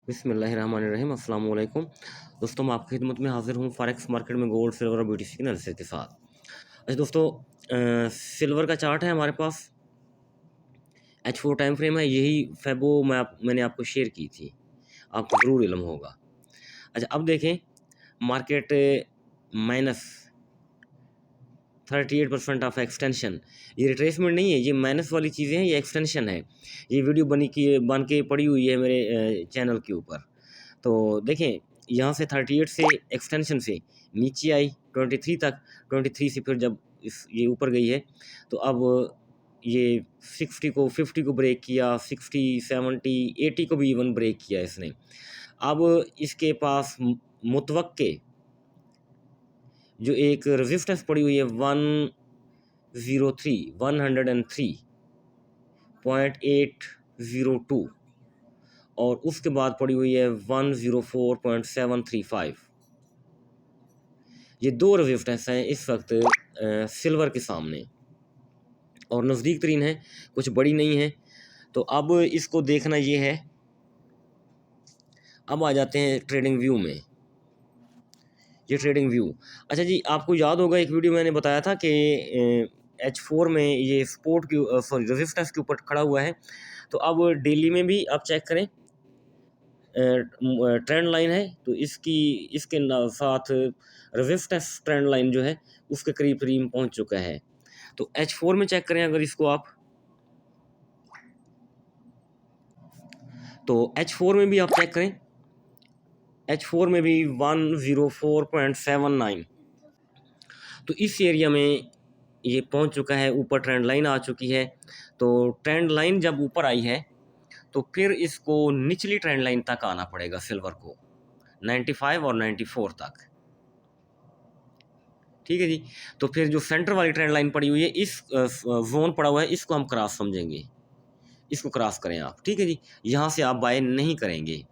बिस्मिल्लाहिर्रहमानिर्रहीम अस्सलाम वालेकुम। दोस्तों मैं आपकी खिदमत में हाज़िर हूँ फॉरेक्स मार्केट में गोल्ड, सिल्वर और बीटीसी की एनालिसिस के साथ। अच्छा दोस्तों, सिल्वर का चार्ट है हमारे पास, H4 टाइम फ्रेम है, यही फेबो मैंने आपको शेयर की थी, आपको ज़रूर इल्म होगा। अच्छा अब देखें, मार्केट माइनस 38% ऑफ एक्सटेंशन, ये रिट्रेसमेंट नहीं है, ये माइनस वाली चीज़ें हैं, ये एक्सटेंशन है। ये वीडियो बन के पड़ी हुई है मेरे चैनल के ऊपर। तो देखें, यहाँ से 38 से एक्सटेंशन से नीचे आई 23 तक, 23 से फिर जब ये ऊपर गई है तो अब ये 60 को 50 को ब्रेक किया, 60 70 80 को भी इवन ब्रेक किया इसने। अब इसके पास मुतवक्के जो एक रेजिस्टेंस पड़ी हुई है 103.802 और उसके बाद पड़ी हुई है 104.735। ये दो रेजिस्टेंस हैं इस वक्त सिल्वर के सामने और नज़दीक तरीन है, कुछ बड़ी नहीं है। तो अब इसको देखना ये है। अब आ जाते हैं ट्रेडिंग व्यू में। ये ट्रेडिंग व्यू, अच्छा जी, आपको याद होगा एक वीडियो मैंने बताया था कि H4 में ये सपोर्ट की रेजिस्टेंस के ऊपर खड़ा हुआ है। तो अब डेली में भी आप चेक करें, ट्रेंड लाइन है तो इसके साथ रेजिस्टेंस ट्रेंड लाइन जो है उसके करीब करीब पहुंच चुका है। तो H4 में चेक करें अगर इसको आप, तो H4 में भी आप चेक करें, H4 में भी 104.79। तो इस एरिया में ये पहुंच चुका है, ऊपर ट्रेंड लाइन आ चुकी है। तो ट्रेंड लाइन जब ऊपर आई है तो फिर इसको निचली ट्रेंड लाइन तक आना पड़ेगा सिल्वर को, 95 और 94 तक। ठीक है जी। तो फिर जो सेंटर वाली ट्रेंड लाइन पड़ी हुई है, इस जोन पड़ा हुआ है, इसको हम क्रॉस समझेंगे, इसको क्रॉस करें आप। ठीक है जी, यहाँ से आप बाय नहीं करेंगे।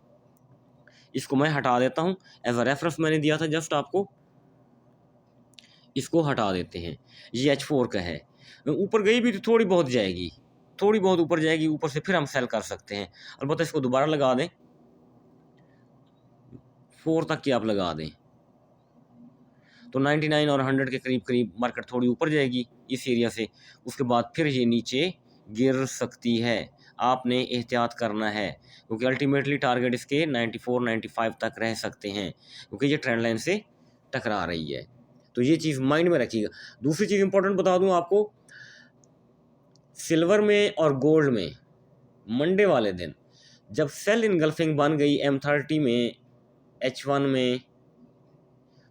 इसको मैं हटा देता हूँ, एज अ रेफरेंस मैंने दिया था जस्ट आपको, इसको हटा देते हैं। ये H4 का है, ऊपर गई भी तो थोड़ी बहुत जाएगी, थोड़ी बहुत ऊपर जाएगी, ऊपर से फिर हम सेल कर सकते हैं। अलबत्ता इसको दोबारा लगा दें, 4 तक की आप लगा दें तो 99 और 100 के करीब करीब मार्केट थोड़ी ऊपर जाएगी इस एरिया से। उसके बाद फिर ये नीचे गिर सकती है, आपने एहतियात करना है, क्योंकि अल्टीमेटली टारगेट इसके 94 95 तक रह सकते हैं, क्योंकि ये ट्रेंड लाइन से टकरा रही है। तो ये चीज़ माइंड में रखिएगा। दूसरी चीज़ इंपॉर्टेंट बता दूं आपको, सिल्वर में और गोल्ड में मंडे वाले दिन जब सेल इनगल्फिंग बन गई M30 में, H1 में,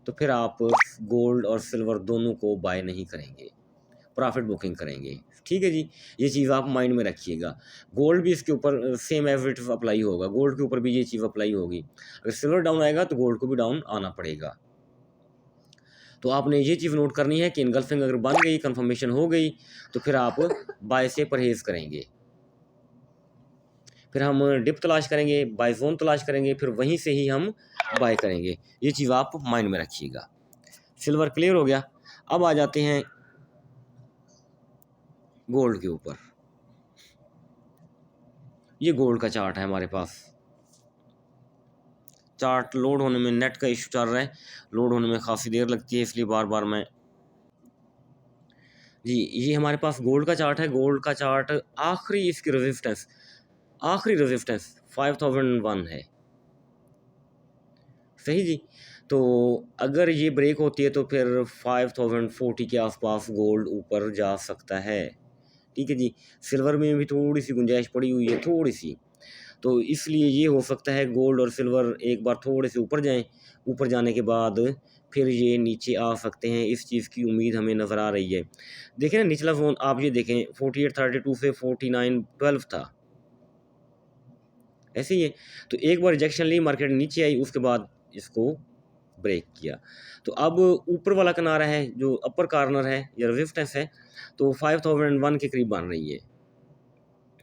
तो फिर आप गोल्ड और सिल्वर दोनों को बाय नहीं करेंगे, प्रॉफिट बुकिंग करेंगे। ठीक है जी, ये चीज़ आप माइंड में रखिएगा। गोल्ड भी इसके ऊपर सेम एवरेज अप्लाई होगा, गोल्ड के ऊपर भी ये चीज़ अप्लाई होगी। अगर सिल्वर डाउन आएगा तो गोल्ड को भी डाउन आना पड़ेगा। तो आपने ये चीज़ नोट करनी है कि इनगल्फिंग अगर बन गई, कंफर्मेशन हो गई, तो फिर आप बाय से परहेज़ करेंगे। फिर हम डिप तलाश करेंगे, बाय जोन तलाश करेंगे, फिर वहीं से ही हम बाय करेंगे। ये चीज़ आप माइंड में रखिएगा। सिल्वर क्लियर हो गया। अब आ जाते हैं गोल्ड के ऊपर। ये गोल्ड का चार्ट है हमारे पास। चार्ट लोड होने में, नेट का इशू चल रहा है, लोड होने में काफ़ी देर लगती है, इसलिए बार बार मैं जी, ये हमारे पास गोल्ड का चार्ट है। गोल्ड का चार्ट आखिरी इसकी रेजिस्टेंस, आखिरी रेजिस्टेंस 5001 है। सही जी। तो अगर ये ब्रेक होती है तो फिर 5040 के आसपास गोल्ड ऊपर जा सकता है। ठीक है जी। सिल्वर में भी थोड़ी सी गुंजाइश पड़ी हुई है, थोड़ी सी। तो इसलिए ये हो सकता है गोल्ड और सिल्वर एक बार थोड़े से ऊपर जाएं, ऊपर जाने के बाद फिर ये नीचे आ सकते हैं। इस चीज़ की उम्मीद हमें नज़र आ रही है। देखें ना, निचला जोन आप ये देखें 4832 से 4912 था, ऐसे ही है। तो एक बार रिजेक्शन ली, मार्केट नीचे आई, उसके बाद इसको ब्रेक किया। तो अब ऊपर वाला किनारा है जो अपर कॉर्नर है या रेजिस्टेंस है, तो 5001 के करीब बन रही है।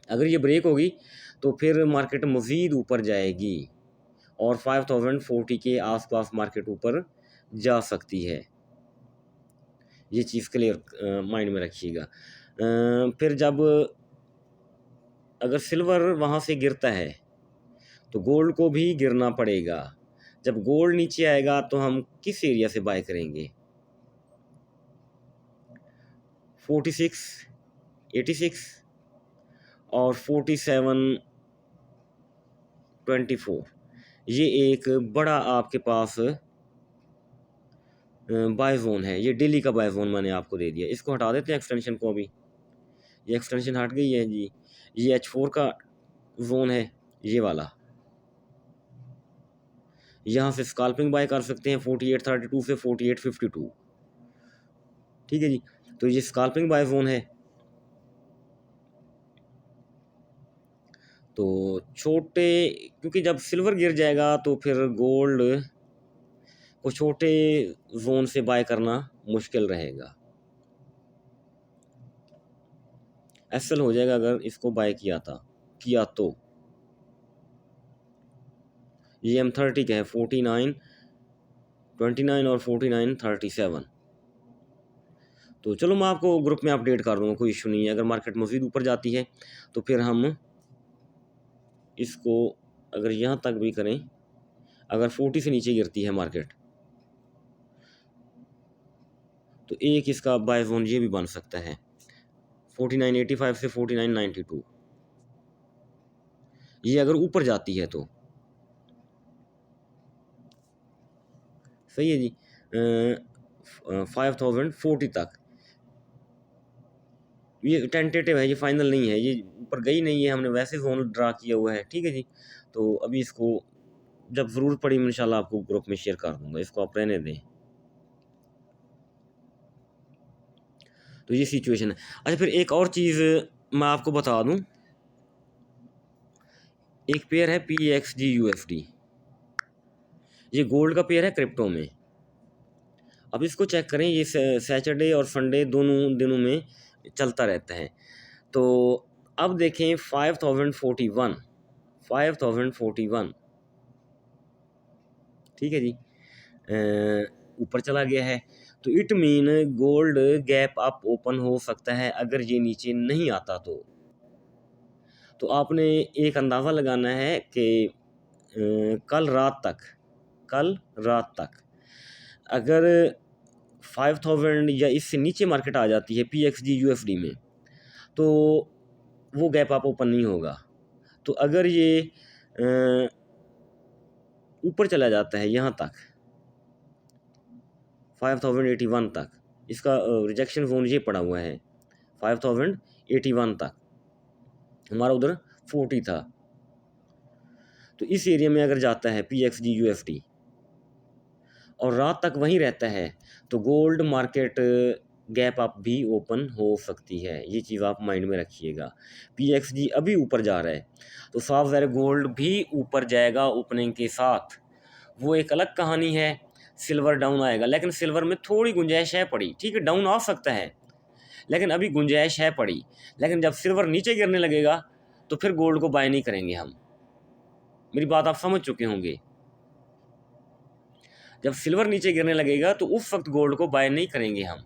अगर ये ब्रेक होगी तो फिर मार्केट मज़ीद ऊपर जाएगी और 5040 के आसपास मार्केट ऊपर जा सकती है। ये चीज़ क्लियर माइंड में रखिएगा। फिर जब अगर सिल्वर वहाँ से गिरता है तो गोल्ड को भी गिरना पड़ेगा। जब गोल्ड नीचे आएगा तो हम किस एरिया से बाय करेंगे? 46, 86 और 47.24, ये एक बड़ा आपके पास बाय जोन है। ये डेली का बाय जोन मैंने आपको दे दिया। इसको हटा देते हैं एक्सटेंशन को अभी। ये एक्सटेंशन हट गई है जी। ये H4 का जोन है, ये वाला। यहाँ से स्कैल्पिंग बाय कर सकते हैं 48.32 से 48.52। ठीक है जी, तो ये स्कैल्पिंग बाय जोन है। तो छोटे, क्योंकि जब सिल्वर गिर जाएगा तो फिर गोल्ड को छोटे जोन से बाय करना मुश्किल रहेगा। एसएल हो जाएगा अगर इसको बाय किया तो। ये M30 का है 49.29 और 49.37। तो चलो मैं आपको ग्रुप में अपडेट कर दूँगा, कोई इशू नहीं है। अगर मार्केट मज़ीद ऊपर जाती है तो फिर हम इसको अगर यहाँ तक भी करें, अगर 40 से नीचे गिरती है मार्केट तो एक इसका बाय जोन ये भी बन सकता है 49.85 से 49.92। ये अगर ऊपर जाती है तो सही है जी। 5040 तक ये टेंटेटिव है, ये फाइनल नहीं है, ये ऊपर गई नहीं है, हमने वैसे जोन ड्रा किया हुआ है। ठीक है जी, तो अभी इसको जब ज़रूरत पड़ी मैं इंशाल्लाह आपको ग्रुप में शेयर कर दूंगा। इसको आप रहने दें। तो ये सिचुएशन है। अच्छा, फिर एक और चीज़ मैं आपको बता दूं, एक पेयर है PXG USD, ये गोल्ड का पेयर है क्रिप्टो में। अब इसको चेक करें, ये सैटरडे और संडे दोनों दिनों में चलता रहता है। तो अब देखें 5041, ठीक है जी, ऊपर चला गया है। तो it mean gold gap up open हो सकता है अगर ये नीचे नहीं आता तो आपने एक अंदाज़ा लगाना है कि कल रात तक अगर 5000 या इससे नीचे मार्केट आ जाती है PXG USD में तो वो गैप अप ओपन नहीं होगा। तो अगर ये ऊपर चला जाता है यहाँ तक 5081 तक, इसका रिजेक्शन जोन ये पड़ा हुआ है 5081 तक, हमारा उधर 40 था। तो इस एरिया में अगर जाता है PXG USD और रात तक वहीं रहता है तो गोल्ड मार्केट गैप अप भी ओपन हो सकती है। ये चीज़ आप माइंड में रखिएगा। PXG अभी ऊपर जा रहा है तो साफ ज़ाहिर गोल्ड भी ऊपर जाएगा ओपनिंग के साथ। वो एक अलग कहानी है, सिल्वर डाउन आएगा, लेकिन सिल्वर में थोड़ी गुंजाइश है पड़ी। ठीक है, डाउन आ सकता है लेकिन अभी गुंजाइश है पड़ी। लेकिन जब सिल्वर नीचे गिरने लगेगा तो फिर गोल्ड को बाय नहीं करेंगे हम। मेरी बात आप समझ चुके होंगे। जब सिल्वर नीचे गिरने लगेगा तो उस वक्त गोल्ड को बाय नहीं करेंगे हम।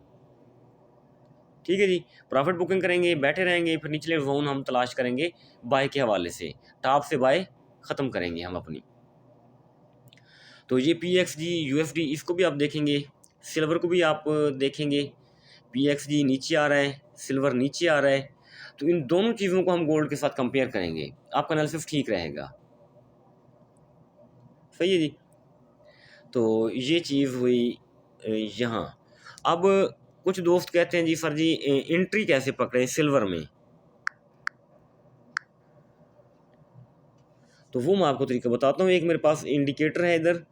ठीक है जी, प्रॉफिट बुकिंग करेंगे, बैठे रहेंगे, फिर निचले जोन हम तलाश करेंगे बाय के हवाले से, टॉप से बाय ख़त्म करेंगे हम अपनी। तो ये PXG USD इसको भी आप देखेंगे, सिल्वर को भी आप देखेंगे। PXG नीचे आ रहा है, सिल्वर नीचे आ रहा है, तो इन दोनों चीज़ों को हम गोल्ड के साथ कंपेयर करेंगे, आपका एनालिसिस ठीक रहेगा। सही है जी, तो ये चीज़ हुई यहाँ। अब कुछ दोस्त कहते हैं जी सर जी एंट्री कैसे पकड़े सिल्वर में, तो वो मैं आपको तरीका बताता हूँ। एक मेरे पास इंडिकेटर है, इधर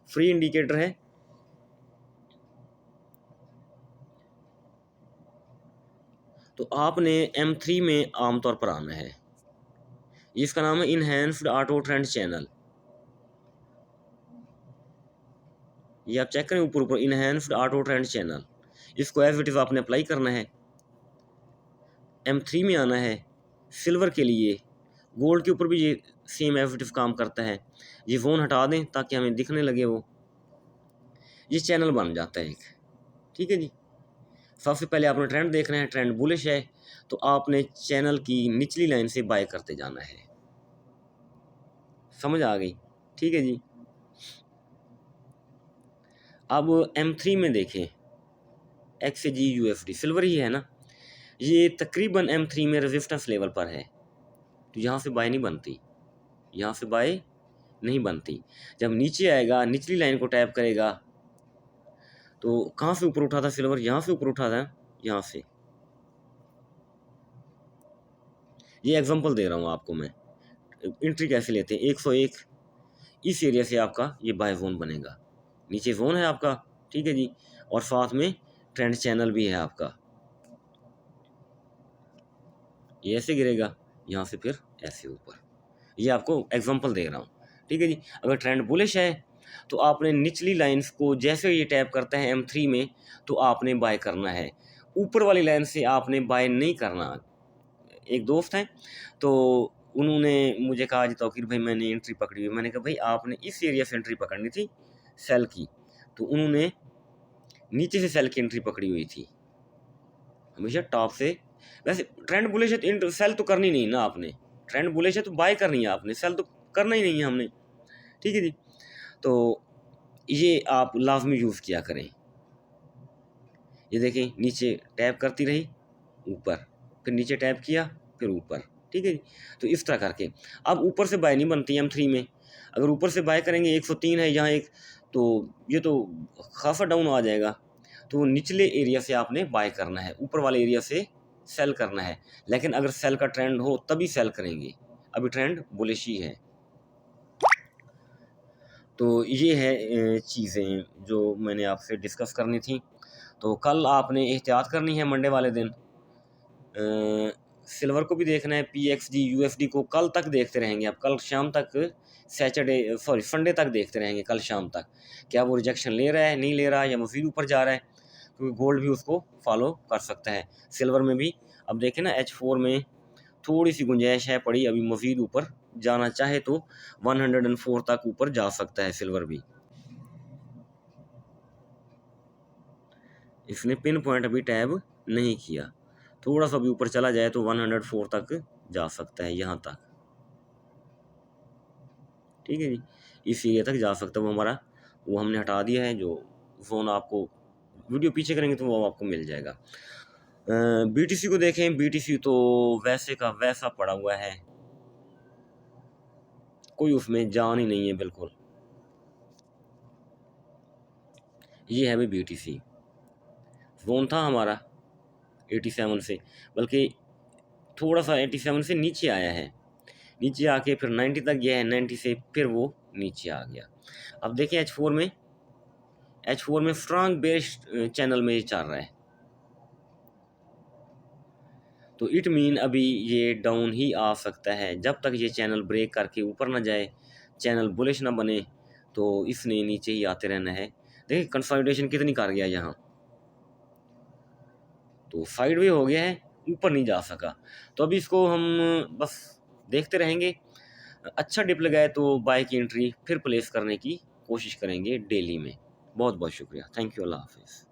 फ्री इंडिकेटर है। तो आपने M3 में आमतौर पर आना है, इसका नाम है इनहेंस्ड ऑटो ट्रेंड चैनल। ये आप चेक करें ऊपर ऊपर, इनहेंस्ड ऑटो ट्रेंड चैनल। इसको एज इट इज़ आपने अप्लाई करना है। M3 में आना है सिल्वर के लिए। गोल्ड के ऊपर भी ये सेम एज इट इज़ काम करता है। ये जोन हटा दें ताकि हमें दिखने लगे वो, ये चैनल बन जाता है एक। ठीक है जी, सबसे पहले आपने ट्रेंड देखना है, ट्रेंड बुलिश है तो आपने चैनल की निचली लाइन से बाय करते जाना है। समझ आ गई? ठीक है जी। अब M3 में देखें, XAG USD सिल्वर ही है ना, ये तकरीबन M3 में रेजिस्टेंस लेवल पर है, तो यहाँ से बाय नहीं बनती, यहाँ से बाय नहीं बनती। जब नीचे आएगा, निचली लाइन को टैप करेगा, तो कहाँ से ऊपर उठा था सिल्वर? यहाँ से ऊपर उठा था, यहाँ से। ये एग्जांपल दे रहा हूँ आपको मैं, एंट्री कैसे लेते हैं। 101 इस एरिया से आपका ये बाय जोन बनेगा, नीचे जोन है आपका, ठीक है जी, और साथ में ट्रेंड चैनल भी है आपका। ये ऐसे गिरेगा, यहाँ से फिर ऐसे ऊपर। ये आपको एग्जांपल दे रहा हूँ, ठीक है जी। अगर ट्रेंड बुलिश है तो आपने निचली लाइंस को जैसे ये टैप करता है M3 में, तो आपने बाय करना है, ऊपर वाली लाइन से आपने बाय नहीं करना। एक दोस्त हैं, तो उन्होंने मुझे कहा जी तौकीर भाई मैंने एंट्री पकड़ी हुई। मैंने कहा भाई आपने इस एरिया से एंट्री पकड़नी थी सेल की, तो उन्होंने नीचे से सेल की एंट्री पकड़ी हुई थी, हमेशा टॉप से। वैसे ट्रेंड बुलिश है तो सेल तो करनी नहीं ना आपने, ट्रेंड बुलिश है तो बाय करनी है आपने, सेल तो करना ही नहीं है हमने, ठीक है जी। तो ये आप लाजमी यूज़ किया करें। ये देखें, नीचे टैप करती रही ऊपर, फिर नीचे टैप किया, फिर ऊपर, ठीक है जी। तो इस तरह करके अब ऊपर से बाय नहीं बनती M3 में। अगर ऊपर से बाय करेंगे, 103 है यहाँ एक, तो ये तो खासा डाउन आ जाएगा। तो निचले एरिया से आपने बाय करना है, ऊपर वाले एरिया से सेल करना है। लेकिन अगर सेल का ट्रेंड हो तभी सेल करेंगे, अभी ट्रेंड बुलिश ही है। तो ये है चीज़ें जो मैंने आपसे डिस्कस करनी थी। तो कल आपने एहतियात करनी है मंडे वाले दिन। सिल्वर को भी देखना है, PXD USD को कल तक देखते रहेंगे। अब कल शाम तक, संडे तक देखते रहेंगे, कल शाम तक क्या वो रिजेक्शन ले रहा है, नहीं ले रहा, या मज़ीद ऊपर जा रहा है, क्योंकि गोल्ड भी उसको फॉलो कर सकता है। सिल्वर में भी अब देखें ना, H4 में थोड़ी सी गुंजाइश है पड़ी, अभी मज़ीद ऊपर जाना चाहे तो 104 तक ऊपर जा सकता है सिल्वर भी। इसने पिन पॉइंट अभी टैब नहीं किया, थोड़ा सा भी ऊपर चला जाए तो 104 तक जा सकता है, यहाँ तक, ठीक है जी। इस एरिया तक जा सकता है वो हमारा, वो हमने हटा दिया है। जो फ़ोन आपको वीडियो पीछे करेंगे तो वो आपको मिल जाएगा। BTC को देखें, BTC तो वैसे का वैसा पड़ा हुआ है, कोई उसमें जान ही नहीं है बिल्कुल। ये है भाई BTC, फ़ोन था हमारा 87 से, बल्कि थोड़ा सा 87 से नीचे आया है, नीचे आके फिर 90 तक गया है, 90 से फिर वो नीचे आ गया। अब देखें H4 में स्ट्रांग बेस चैनल में ये चल रहा है, तो इट मीन अभी ये डाउन ही आ सकता है जब तक ये चैनल ब्रेक करके ऊपर ना जाए, चैनल बुलिश ना बने, तो इसने नीचे ही आते रहना है। देखिए कंसोलिडेशन कितनी कर गया यहाँ, तो साइड वे हो गया है, ऊपर नहीं जा सका। तो अभी इसको हम बस देखते रहेंगे, अच्छा डिप लगाए तो बाय की एंट्री फिर प्लेस करने की कोशिश करेंगे डेली में। बहुत बहुत शुक्रिया, थैंक यू, अल्लाह हाफिज़।